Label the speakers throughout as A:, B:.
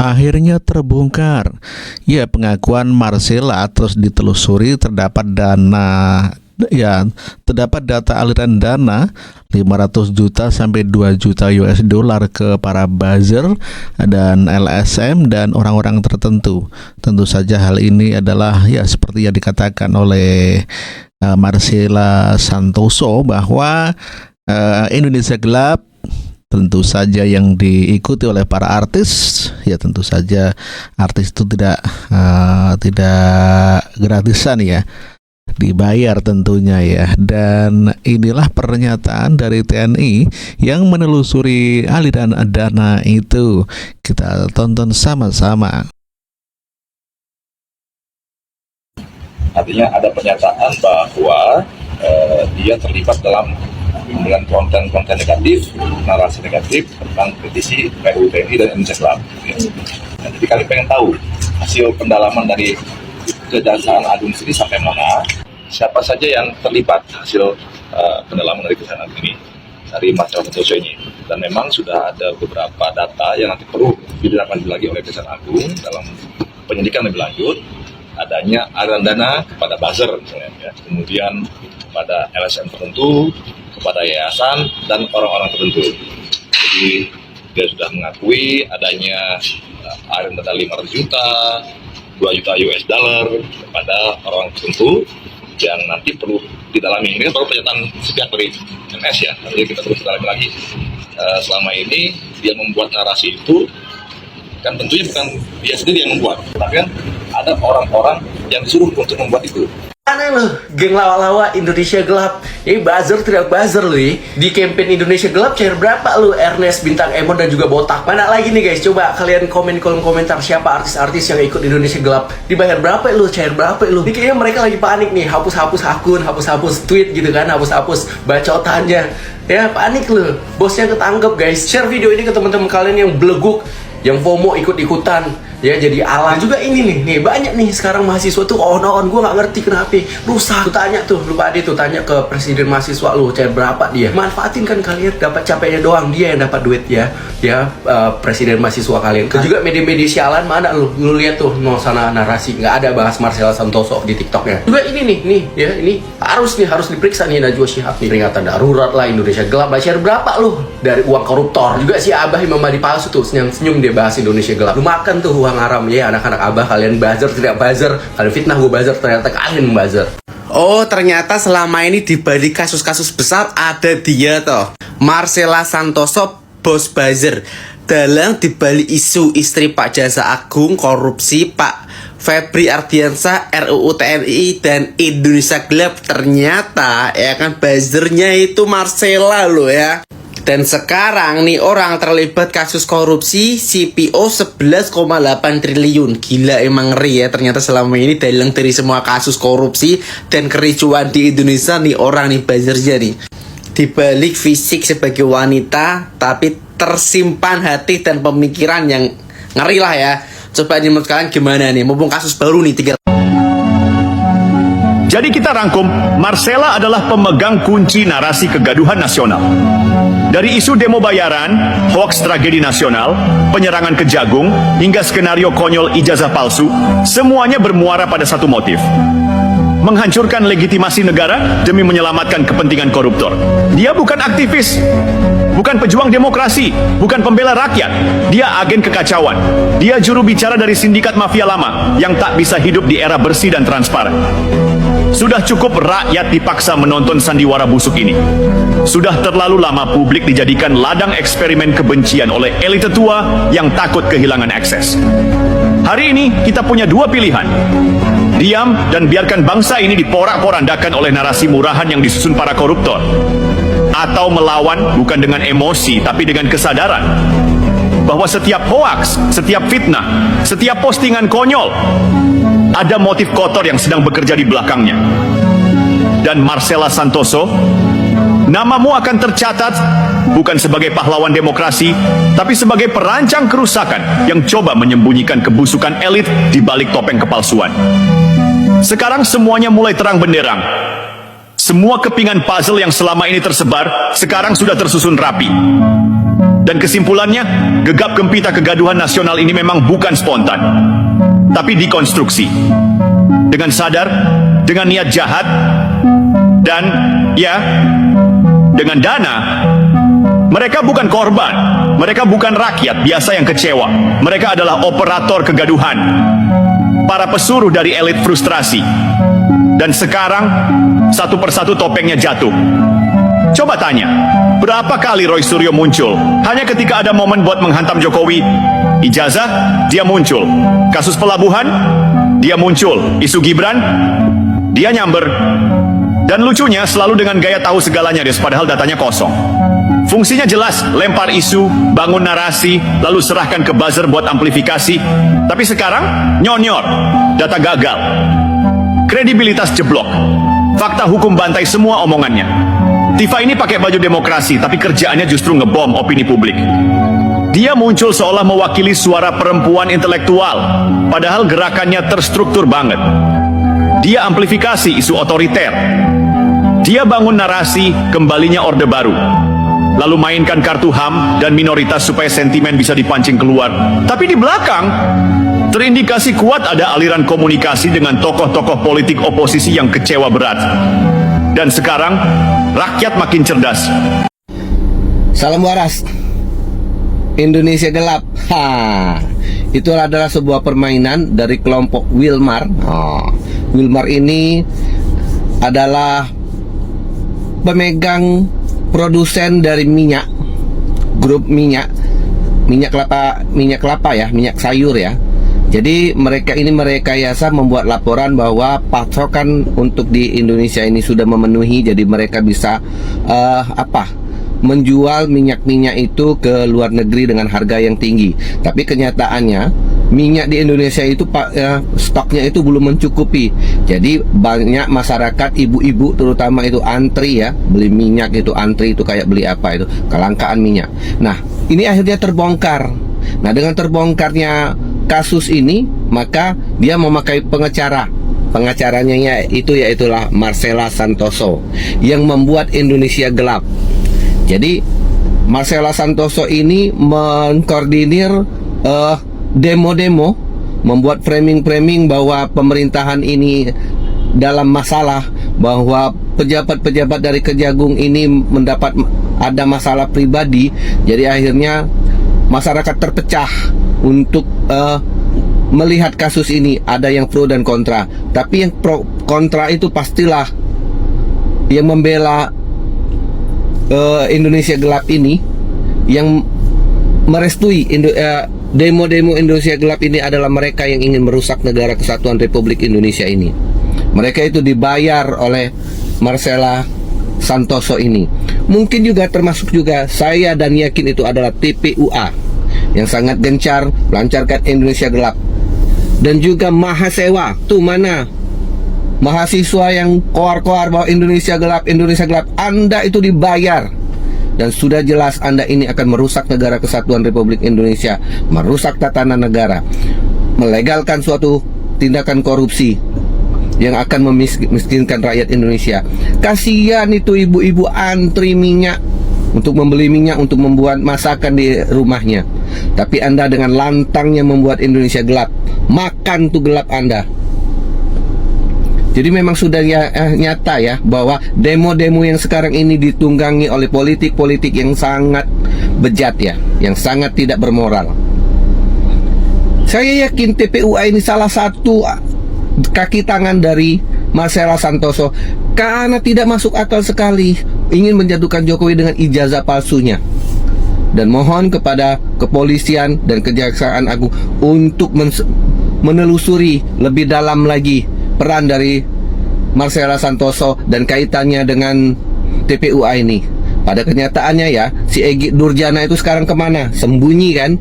A: Akhirnya terbongkar. Ya, pengakuan Marcella terus ditelusuri terdapat data aliran dana 500 juta sampai 2 juta US dollar ke para buzzer dan LSM dan orang-orang tertentu. Tentu saja hal ini adalah seperti yang dikatakan oleh Marcella Santoso bahwa Indonesia Gelap tentu saja yang diikuti oleh para artis. Ya, tentu saja artis itu tidak gratisan ya, dibayar tentunya ya. Dan inilah pernyataan dari TNI yang menelusuri aliran dana itu. Kita tonton sama-sama.
B: Artinya ada pernyataan bahwa dia terlibat dalam dengan konten-konten negatif, narasi negatif tentang petisi RUU TNI dan Indonesia Gelap. Ya. Nah, jadi kami pengen tahu hasil pendalaman dari Kejaksaan Agung sini sampai mana, siapa saja yang terlibat hasil pendalaman dari Kejaksaan Agung ini dari Marcella Santoso ini. Dan memang sudah ada beberapa data yang nanti perlu didapatkan lagi oleh Kejaksaan Agung dalam penyidikan lebih lanjut. Adanya aliran dana kepada buzzer misalnya, ya. Kemudian kepada LSM tertentu, kepada yayasan dan orang-orang tertentu. Jadi dia sudah mengakui adanya aliran dana 500 juta, 2 juta US dollar kepada orang tertentu yang nanti perlu didalami. Ini kan baru pernyataan sepihak dari MS ya. Jadi kita terus dalami lagi. Selama ini dia membuat narasi itu kan tentunya bukan dia sendiri yang membuat, tapi kan ada orang-orang yang disuruh untuk membuat itu.
C: Mana lo, geng lawa-lawa Indonesia Gelap? Ini buzzer tidak buzzer lo ya. Di campaign Indonesia Gelap cair berapa lo? Ernest, Bintang Emon dan juga Botak. Mana lagi nih guys? Coba kalian komen kolom komentar siapa artis-artis yang ikut Indonesia Gelap. Dibayar berapa lo? Cair berapa lo? Ini kayaknya mereka lagi panik nih. Hapus-hapus akun, hapus-hapus tweet gitu kan, hapus-hapus bacotannya. Ya panik lo. Bosnya ketangkep guys. Share video ini ke teman-teman kalian yang beleguk, yang FOMO ikut-ikutan, ya jadi alam. Juga ini nih banyak nih sekarang mahasiswa tuh on gue nggak ngerti kenapa rusak. Tuh tanya tuh, lupa dia tuh tanya ke presiden mahasiswa lu cair berapa dia. Manfaatin kan kalian, dapat capeknya doang, dia yang dapat duit ya presiden mahasiswa kalian. Juga media-media sialan mana lu lihat tuh sana narasi nggak ada bahas Marcella Santoso di TikToknya. Juga ini nih ya ini harus diperiksa nih Najwa Shihab nih, peringatan darurat lah Indonesia Gelap. Cair berapa lu dari uang koruptor. Juga si Abah Imam Mahdi palsu tuh senyum dia bahas Indonesia Gelap. Lu makan tuh uang haram ya anak-anak Abah. Kalian buzzer tidak buzzer, kalian fitnah gue buzzer, ternyata kalian membuzzer. Oh ternyata selama ini di balik kasus-kasus besar ada dia toh, Marcella Santoso, bos buzzer. Dalam dibalik isu istri Pak Jaksa Agung korupsi, Pak Febri Ardiansyah, RUU TNI dan Indonesia Gelap, ternyata ya kan buzzernya itu Marcella loh ya. Dan sekarang nih orang terlibat kasus korupsi CPO 11,8 triliun. Gila emang ngeri ya. Ternyata selama ini dalang dari semua kasus korupsi dan kericuan di Indonesia nih orang nih buzzernya nih. Dibalik fisik sebagai wanita, tapi tersimpan hati dan pemikiran yang ngeri lah ya. Coba nih menurut kalian gimana nih? Mumpung kasus baru nih 3.
D: Jadi kita rangkum, Marcella adalah pemegang kunci narasi kegaduhan nasional. Dari isu demo bayaran, hoaks tragedi nasional, penyerangan Kejagung, hingga skenario konyol ijazah palsu, semuanya bermuara pada satu motif: menghancurkan legitimasi negara demi menyelamatkan kepentingan koruptor. Dia bukan aktivis, bukan pejuang demokrasi, bukan pembela rakyat. Dia agen kekacauan. Dia juru bicara dari sindikat mafia lama yang tak bisa hidup di era bersih dan transparan. Sudah cukup rakyat dipaksa menonton sandiwara busuk ini. Sudah terlalu lama publik dijadikan ladang eksperimen kebencian oleh elit tua yang takut kehilangan akses. Hari ini kita punya dua pilihan: diam dan biarkan bangsa ini diporak-porandakan oleh narasi murahan yang disusun para koruptor, atau melawan bukan dengan emosi tapi dengan kesadaran bahwa setiap hoaks, setiap fitnah, setiap postingan konyol ada motif kotor yang sedang bekerja di belakangnya. Dan Marcella Santoso, namamu akan tercatat bukan sebagai pahlawan demokrasi, tapi sebagai perancang kerusakan yang coba menyembunyikan kebusukan elit di balik topeng kepalsuan. Sekarang semuanya mulai terang benderang. Semua kepingan puzzle yang selama ini tersebar sekarang sudah tersusun rapi. Dan kesimpulannya, gegap gempita kegaduhan nasional ini memang bukan spontan, tapi dikonstruksi. Dengan sadar, dengan niat jahat, dan ya, dengan dana. Mereka bukan korban, mereka bukan rakyat biasa yang kecewa. Mereka adalah operator kegaduhan, para pesuruh dari elit frustrasi. Dan sekarang, satu persatu topengnya jatuh. Coba tanya, berapa kali Roy Suryo muncul? Hanya ketika ada momen buat menghantam Jokowi. Ijazah, dia muncul. Kasus pelabuhan, dia muncul. Isu Gibran, dia nyamber. Dan lucunya selalu dengan gaya tahu segalanya des, padahal datanya kosong. Fungsinya jelas, lempar isu, bangun narasi, lalu serahkan ke buzzer buat amplifikasi. Tapi sekarang, nyonyor, data gagal. Kredibilitas jeblok. Fakta hukum bantai semua omongannya. Tifa ini pakai baju demokrasi, tapi kerjaannya justru ngebom opini publik. Dia muncul seolah mewakili suara perempuan intelektual, padahal gerakannya terstruktur banget. Dia amplifikasi isu otoriter. Dia bangun narasi kembalinya Orde Baru. Lalu mainkan kartu HAM dan minoritas supaya sentimen bisa dipancing keluar. Tapi di belakang, terindikasi kuat ada aliran komunikasi dengan tokoh-tokoh politik oposisi yang kecewa berat. Dan sekarang, rakyat makin cerdas.
E: Salam waras. Indonesia gelap. Itu adalah sebuah permainan dari kelompok Wilmar. Wilmar ini adalah pemegang produsen dari minyak, grup minyak kelapa ya, minyak sayur ya. Jadi mereka ini merekayasa membuat laporan bahwa pasokan untuk di Indonesia ini sudah memenuhi, jadi mereka bisa menjual minyak-minyak itu ke luar negeri dengan harga yang tinggi. Tapi kenyataannya minyak di Indonesia itu stoknya itu belum mencukupi. Jadi banyak masyarakat, ibu-ibu terutama itu antri ya, beli minyak itu antri itu kayak beli apa itu, kelangkaan minyak. Nah, ini akhirnya terbongkar. Nah, dengan terbongkarnya kasus ini, maka dia memakai pengacara. Pengacaranya yaitulah Marcella Santoso yang membuat Indonesia gelap. Jadi Marcella Santoso ini mengkoordinir demo-demo, membuat framing-framing bahwa pemerintahan ini dalam masalah, bahwa pejabat-pejabat dari Kejagung ini ada masalah pribadi. Jadi akhirnya masyarakat terpecah untuk melihat kasus ini, ada yang pro dan kontra. Tapi yang pro kontra itu pastilah yang membela Indonesia gelap ini, yang merestui demo-demo Indonesia gelap ini adalah mereka yang ingin merusak negara kesatuan Republik Indonesia ini. Mereka itu dibayar oleh Marcella Santoso ini. Mungkin juga termasuk juga saya dan yakin itu adalah TPUA yang sangat gencar melancarkan Indonesia gelap. Dan juga Mahasewa, tuh mana mahasiswa yang koar-koar bahwa Indonesia gelap, Anda itu dibayar. Dan sudah jelas Anda ini akan merusak negara kesatuan Republik Indonesia, merusak tatanan negara, melegalkan suatu tindakan korupsi yang akan memiskinkan rakyat Indonesia. Kasihan itu ibu-ibu antri minyak untuk membeli minyak untuk membuat masakan di rumahnya. Tapi Anda dengan lantangnya membuat Indonesia gelap, makan tuh gelap Anda. Jadi memang sudah nyata ya bahwa demo-demo yang sekarang ini ditunggangi oleh politik-politik yang sangat bejat ya, yang sangat tidak bermoral. Saya yakin TPUA ini salah satu kaki tangan dari Marcella Santoso, karena tidak masuk akal sekali ingin menjatuhkan Jokowi dengan ijazah palsunya. Dan mohon kepada kepolisian dan Kejaksaan Agung untuk menelusuri lebih dalam lagi peran dari Marcella Santoso dan kaitannya dengan TPUA ini. Pada kenyataannya ya, si Egy Nurjana itu sekarang kemana? Sembunyi kan?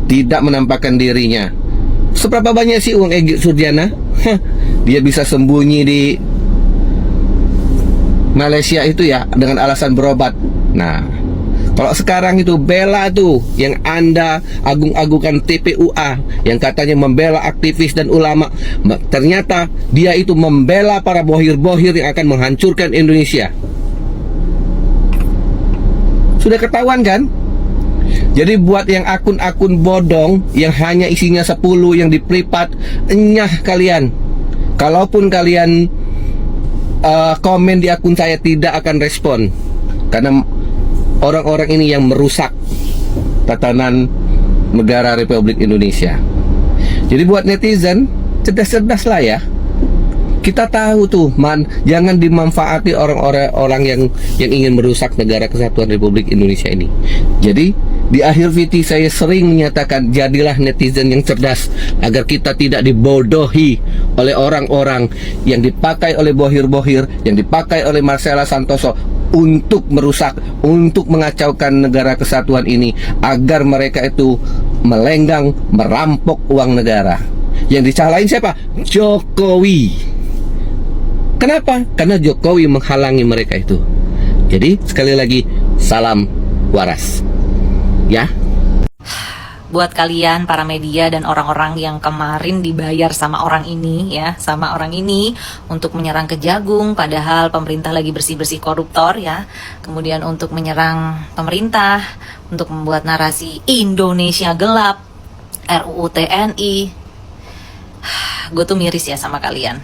E: Tidak menampakkan dirinya. Seberapa banyak sih uang Egy Nurjana? Dia bisa sembunyi di Malaysia itu ya dengan alasan berobat. Nah, kalau sekarang itu bela tuh yang Anda agung-agungkan TPUA yang katanya membela aktivis dan ulama, ternyata dia itu membela para bohir-bohir yang akan menghancurkan Indonesia. Sudah ketahuan kan? Jadi buat yang akun-akun bodong yang hanya isinya 10 yang di privat, enyah kalian. Kalaupun kalian komen di akun saya, tidak akan respon, karena orang-orang ini yang merusak tatanan negara Republik Indonesia. Jadi buat netizen, cerdas-cerdas lah ya. Kita tahu tuh, jangan dimanfaati orang-orang yang ingin merusak negara kesatuan Republik Indonesia ini. Jadi di akhir VT saya sering menyatakan, jadilah netizen yang cerdas agar kita tidak dibodohi oleh orang-orang yang dipakai oleh bohir-bohir, yang dipakai oleh Marcella Santoso untuk merusak, untuk mengacaukan negara kesatuan ini, agar mereka itu melenggang, merampok uang negara. Yang dicalain siapa? Jokowi. Kenapa? Karena Jokowi menghalangi mereka itu. Jadi sekali lagi, salam waras. Ya.
F: Buat kalian para media dan orang-orang yang kemarin dibayar sama orang ini ya, sama orang ini untuk menyerang Kejagung, padahal pemerintah lagi bersih-bersih koruptor ya. Kemudian untuk menyerang pemerintah, untuk membuat narasi Indonesia gelap, RUU TNI. Gue tuh miris ya sama kalian.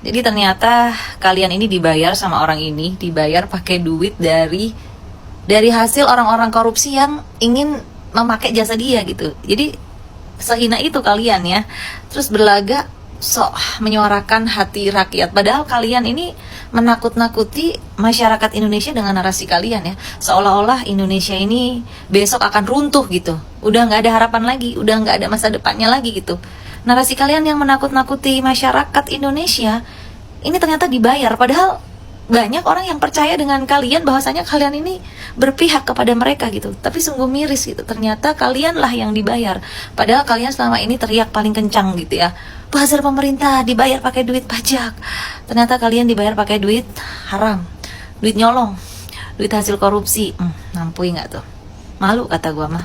F: Jadi ternyata kalian ini dibayar sama orang ini, dibayar pakai duit dari hasil orang-orang korupsi yang ingin memakai jasa dia gitu. Jadi sehina itu kalian ya. Terus berlagak sok menyuarakan hati rakyat. Padahal kalian ini menakut-nakuti masyarakat Indonesia dengan narasi kalian ya. Seolah-olah Indonesia ini besok akan runtuh gitu. Udah nggak ada harapan lagi, udah nggak ada masa depannya lagi gitu. Narasi kalian yang menakut-nakuti masyarakat Indonesia ini ternyata dibayar. Padahal banyak orang yang percaya dengan kalian bahwasanya kalian ini berpihak kepada mereka gitu. Tapi sungguh miris gitu. Ternyata kalianlah yang dibayar. Padahal kalian selama ini teriak paling kencang gitu ya. Buzzer pemerintah dibayar pakai duit pajak. Ternyata kalian dibayar pakai duit haram, duit nyolong, duit hasil korupsi. Nampui nggak tuh? Malu kata gua mah.